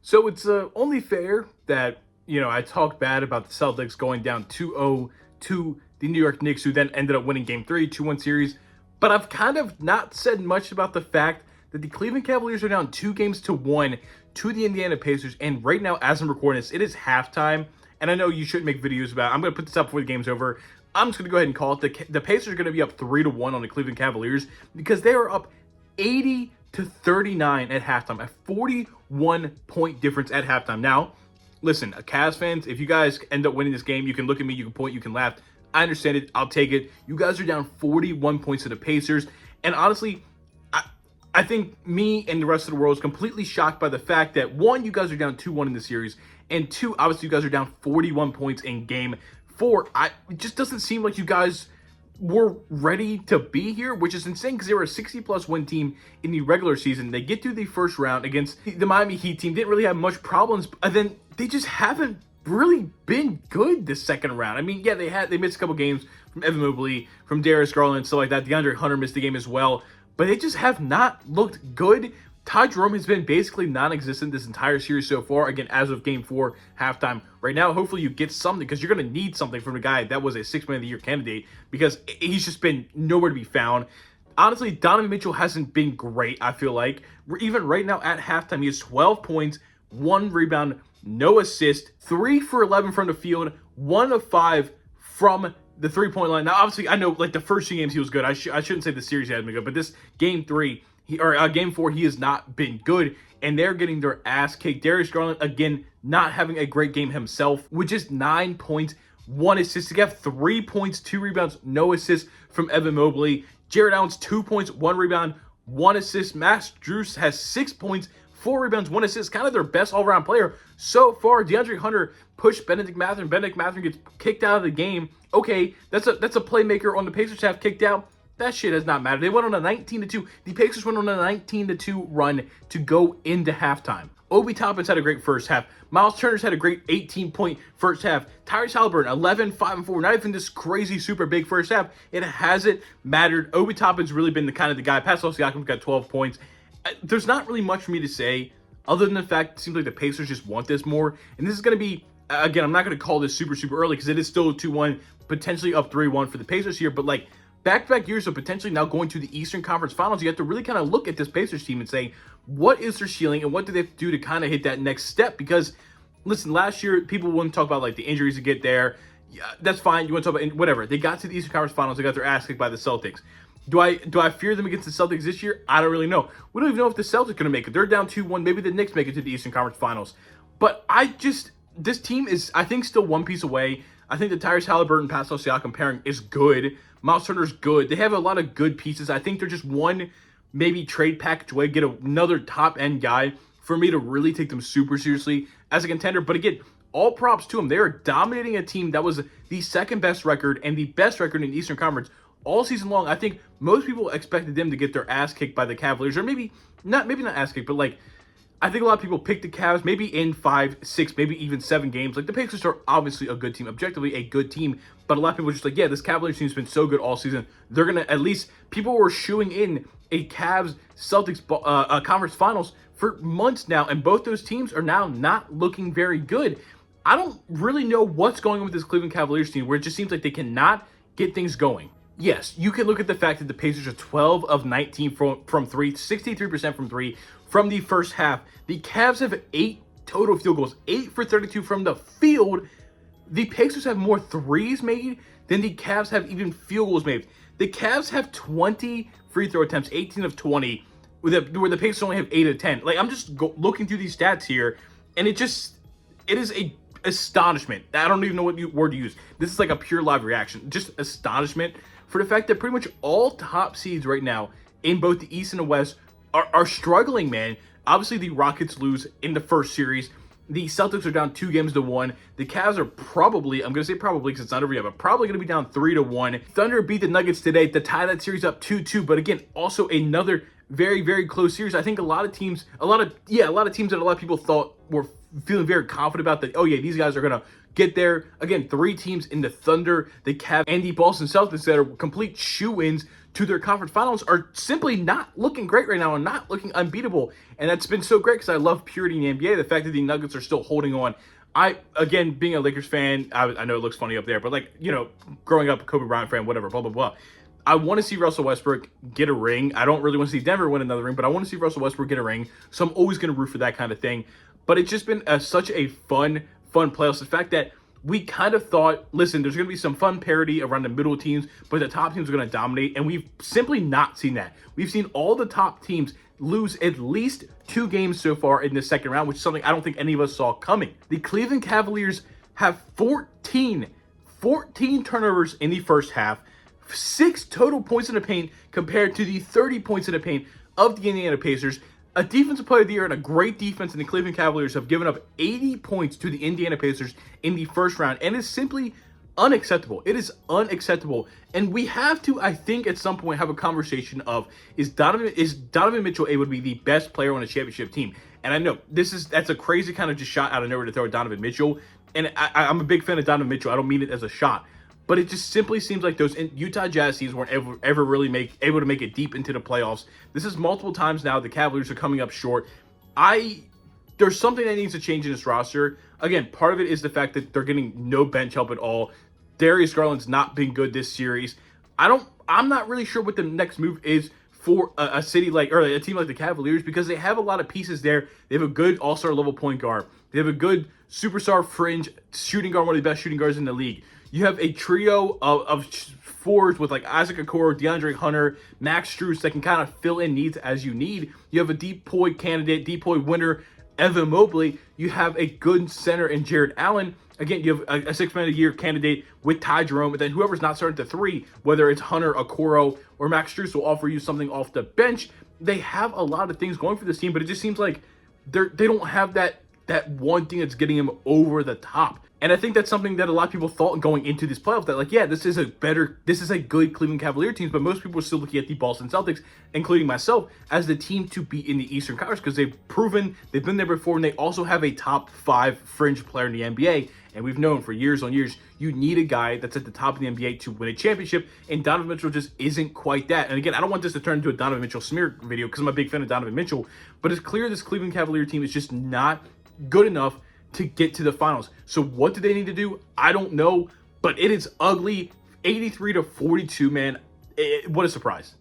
So it's only fair that, I talked bad about the Celtics going down 2-0 to the New York Knicks, who then ended up winning game three, 2-1 series. But I've kind of not said much about the fact that the Cleveland Cavaliers are down 2-1 to the Indiana Pacers. And right now, as I'm recording this, it is halftime. And I know you shouldn't make videos about it. I'm going to put this up before the game's over. I'm just going to go ahead and call it. The Pacers are going to be up 3-1 on the Cleveland Cavaliers because they are up 80-39 at halftime, a 41-point difference at halftime. Now, listen, Cavs fans, if you guys end up winning this game, you can look at me, you can point, you can laugh. I understand it. I'll take it. You guys are down 41 points to the Pacers. And honestly, I think me and the rest of the world is completely shocked by the fact that, one, you guys are down 2-1 in the series, and two, obviously you guys are down 41 points in game four. It just doesn't seem like you guys were ready to be here, which is insane because they were a 60-plus win team in the regular season. They get through the first round against the Miami Heat team, didn't really have much problems, and then they just haven't really been good this second round. I mean, yeah, they missed a couple games from Evan Mobley, from Darius Garland, stuff like that. DeAndre Hunter missed the game as well, but they just have not looked good. Ty Jerome has been basically non-existent this entire series so far. Again, as of game four, halftime. Right now, hopefully you get something because you're going to need something from a guy that was a Six-Man of the Year candidate because he's just been nowhere to be found. Honestly, Donovan Mitchell hasn't been great, I feel like. Even right now at halftime, he has 12 points, 1 rebound, no assist, 3 for 11 from the field, 1 of 5 from the three-point line. Now, obviously, I know like the first 2 games he was good. I shouldn't say the series he hasn't been good, but this game 3, game 4, he has not been good, and they're getting their ass kicked. Darius Garland, again, not having a great game himself, with just 9 points, 1 assist. He got 3 points, 2 rebounds, no assists from Evan Mobley. Jared Allen's 2 points, 1 rebound, 1 assist. Max Strus has 6 points, 4 rebounds, 1 assist. Kind of their best all-around player so far. DeAndre Hunter pushed Benedict Mathurin. Benedict Mathurin gets kicked out of the game. Okay, that's a playmaker on the Pacers have kicked out. That shit has not mattered. They went on a 19-2. The Pacers went on a 19-2 run to go into halftime. Obi Toppin's had a great first half. Myles Turner's had a great 18-point first half. Tyrese Haliburton, 11, 5, and 4. Not even this crazy, super big first half. It hasn't mattered. Obi Toppin's really been the guy. Pascal Siakam's got 12 points. There's not really much for me to say other than the fact it seems like the Pacers just want this more. And this is going to be, again, I'm not going to call this super, super early because it is still 2-1, potentially up 3-1 for the Pacers here. But, like, back-to-back years of potentially now going to the Eastern Conference Finals, you have to really kind of look at this Pacers team and say, what is their ceiling and what do they have to do to kind of hit that next step? Because, listen, last year, people wouldn't talk about, like, the injuries to get there. Yeah, that's fine. You want to talk about whatever. They got to the Eastern Conference Finals. They got their ass kicked by the Celtics. Do I fear them against the Celtics this year? I don't really know. We don't even know if the Celtics are going to make it. They're down 2-1. Maybe the Knicks make it to the Eastern Conference Finals. But this team is, I think, still one piece away. I think the Tyrese Haliburton, Pascal Siakam pairing is good. Myles Turner's good. They have a lot of good pieces. I think they're just one maybe trade package away, get another top-end guy for me to really take them super seriously as a contender. But again, all props to them. They are dominating a team that was the second best record and the best record in the Eastern Conference all season long. I think most people expected them to get their ass kicked by the Cavaliers, or maybe not ass kicked, but like I think a lot of people picked the Cavs maybe in 5, 6, maybe even 7 games. Like the Pacers are obviously a good team, objectively a good team, but a lot of people are just like, yeah, this Cavaliers team's been so good all season. They're gonna at least people were shooing in a Cavs Celtics conference finals for months now, and both those teams are now not looking very good. I don't really know what's going on with this Cleveland Cavaliers team, where it just seems like they cannot get things going. Yes, you can look at the fact that the Pacers are 12 of 19 from 3, 63% from 3 from the first half. The Cavs have 8 total field goals, 8 for 32 from the field. The Pacers have more threes made than the Cavs have even field goals made. The Cavs have 20 free throw attempts, 18 of 20, where the Pacers only have 8 of 10. Like, I'm just looking through these stats here, and it is a astonishment. I don't even know what word to use. This is like a pure live reaction. Just astonishment for the fact that pretty much all top seeds right now in both the East and the West are struggling, man. Obviously, the Rockets lose in the first series. The Celtics are down 2-1. The Cavs are probably, I'm going to say probably because it's not over yet, but probably going to be down 3-1. Thunder beat the Nuggets today to tie that series up 2-2. But again, also another very, very close series. I think a lot of teams that a lot of people thought were feeling very confident about that. Oh yeah, these guys are going to get there. Again, 3 teams in the Thunder, the Cavs, and the Boston Celtics that are complete shoe-ins to their conference finals are simply not looking great right now and not looking unbeatable. And that's been so great because I love purity in the NBA. The fact that the Nuggets are still holding on. Again, being a Lakers fan, I know it looks funny up there, but like, growing up a Kobe Bryant fan, whatever, blah, blah, blah. I want to see Russell Westbrook get a ring. I don't really want to see Denver win another ring, but I want to see Russell Westbrook get a ring. So I'm always going to root for that kind of thing. But it's just been such a fun playoffs. The fact that we kind of thought, listen, there's going to be some fun parity around the middle teams, but the top teams are going to dominate. And we've simply not seen that. We've seen all the top teams lose at least 2 games so far in the second round, which is something I don't think any of us saw coming. The Cleveland Cavaliers have 14 turnovers in the first half, 6 total points in the paint compared to the 30 points in the paint of the Indiana Pacers. A defensive player of the year and a great defense in the Cleveland Cavaliers have given up 80 points to the Indiana Pacers in the first round, and it's simply unacceptable. It is unacceptable, and we have to, I think, at some point have a conversation of is Donovan Mitchell able to be the best player on a championship team? And I know that's a crazy kind of just shot out of nowhere to throw at Donovan Mitchell, and I'm a big fan of Donovan Mitchell. I don't mean it as a shot. But it just simply seems like those Utah Jazz teams weren't ever really able to make it deep into the playoffs. This is multiple times now. The Cavaliers are coming up short. There's something that needs to change in this roster. Again, part of it is the fact that they're getting no bench help at all. Darius Garland's not been good this series. I'm not really sure what the next move is for a team like the Cavaliers, because they have a lot of pieces there. They have a good all-star level point guard. They have a good superstar fringe shooting guard, one of the best shooting guards in the league. You have a trio of fours with like Isaac Okoro, DeAndre Hunter, Max Strus that can kind of fill in needs as you need. You have a Depoy candidate, Depoy winner, Evan Mobley. You have a good center in Jared Allen. Again, you have a 6 man a year candidate with Ty Jerome, and then whoever's not starting at the 3, whether it's Hunter, Okoro, or Max Strus, will offer you something off the bench. They have a lot of things going for this team, but it just seems like they don't have that one thing that's getting them over the top. And I think that's something that a lot of people thought going into this playoff, that like, yeah, this is a good Cleveland Cavalier team, but most people are still looking at the Boston Celtics, including myself, as the team to beat in the Eastern Conference, because they've proven they've been there before, and they also have a top 5 fringe player in the NBA. And we've known for years on years, you need a guy that's at the top of the NBA to win a championship, and Donovan Mitchell just isn't quite that. And again, I don't want this to turn into a Donovan Mitchell smear video, because I'm a big fan of Donovan Mitchell, but it's clear this Cleveland Cavalier team is just not good enough to get to the finals. So what do they need to do? I don't know, but it is ugly. 83-42, man. What a surprise.